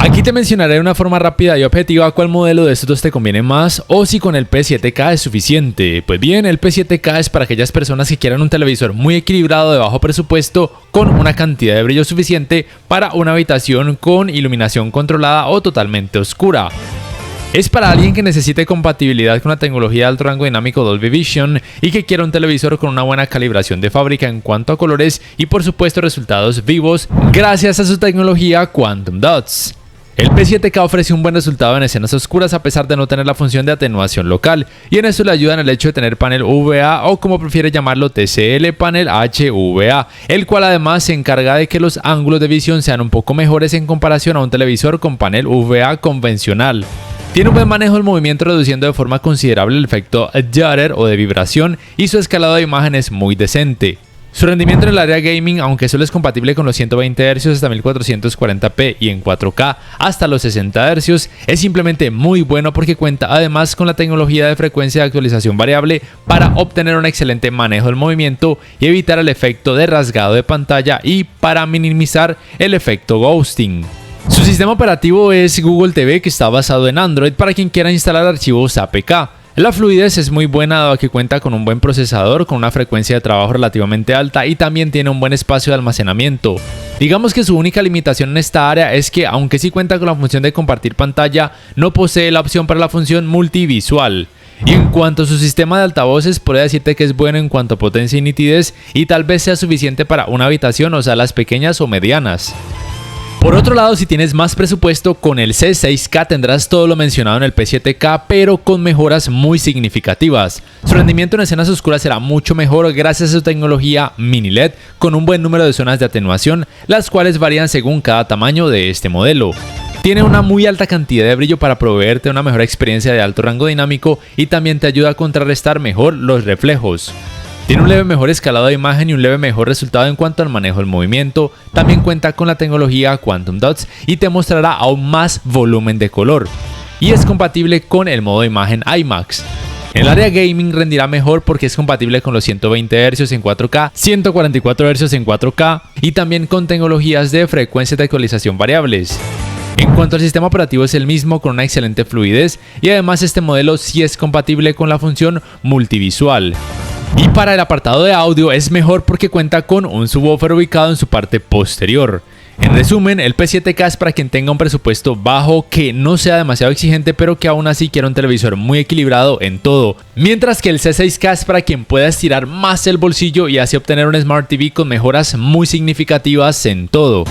Aquí te mencionaré de una forma rápida y objetiva cuál modelo de estos dos te conviene más o si con el P7K es suficiente. Pues bien, el P7K es para aquellas personas que quieran un televisor muy equilibrado de bajo presupuesto con una cantidad de brillo suficiente para una habitación con iluminación controlada o totalmente oscura. Es para alguien que necesite compatibilidad con la tecnología de alto rango dinámico Dolby Vision y que quiera un televisor con una buena calibración de fábrica en cuanto a colores y por supuesto resultados vivos gracias a su tecnología Quantum Dots. El P7K ofrece un buen resultado en escenas oscuras a pesar de no tener la función de atenuación local, y en eso le ayuda en el hecho de tener panel VA o como prefiere llamarlo TCL panel HVA, el cual además se encarga de que los ángulos de visión sean un poco mejores en comparación a un televisor con panel VA convencional. Tiene un buen manejo del movimiento reduciendo de forma considerable el efecto judder o de vibración y su escalado de imagen es muy decente. Su rendimiento en el área gaming, aunque solo es compatible con los 120 Hz hasta 1440p y en 4K hasta los 60 Hz, es simplemente muy bueno porque cuenta además con la tecnología de frecuencia de actualización variable para obtener un excelente manejo del movimiento y evitar el efecto de rasgado de pantalla y para minimizar el efecto ghosting. Su sistema operativo es Google TV, que está basado en Android para quien quiera instalar archivos APK. La fluidez es muy buena dado que cuenta con un buen procesador con una frecuencia de trabajo relativamente alta y también tiene un buen espacio de almacenamiento. Digamos que su única limitación en esta área es que aunque sí cuenta con la función de compartir pantalla, no posee la opción para la función multivisual. Y en cuanto a su sistema de altavoces, podría decirte que es bueno en cuanto a potencia y nitidez y tal vez sea suficiente para una habitación o salas pequeñas o medianas. Por otro lado, si tienes más presupuesto, con el C6K tendrás todo lo mencionado en el P7K, pero con mejoras muy significativas. Su rendimiento en escenas oscuras será mucho mejor gracias a su tecnología mini LED, con un buen número de zonas de atenuación, las cuales varían según cada tamaño de este modelo. Tiene una muy alta cantidad de brillo para proveerte una mejor experiencia de alto rango dinámico y también te ayuda a contrarrestar mejor los reflejos. Tiene un leve mejor escalado de imagen y un leve mejor resultado en cuanto al manejo del movimiento. También cuenta con la tecnología Quantum Dots y te mostrará aún más volumen de color. Y es compatible con el modo imagen IMAX. En el área gaming rendirá mejor porque es compatible con los 120 Hz en 4K, 144 Hz en 4K y también con tecnologías de frecuencia de actualización variables. En cuanto al sistema operativo es el mismo con una excelente fluidez y además este modelo sí es compatible con la función multivisual. Y para el apartado de audio es mejor porque cuenta con un subwoofer ubicado en su parte posterior. En resumen, el P7K es para quien tenga un presupuesto bajo, que no sea demasiado exigente, pero que aún así quiera un televisor muy equilibrado en todo. Mientras que el C6K es para quien pueda estirar más el bolsillo y así obtener un Smart TV con mejoras muy significativas en todo.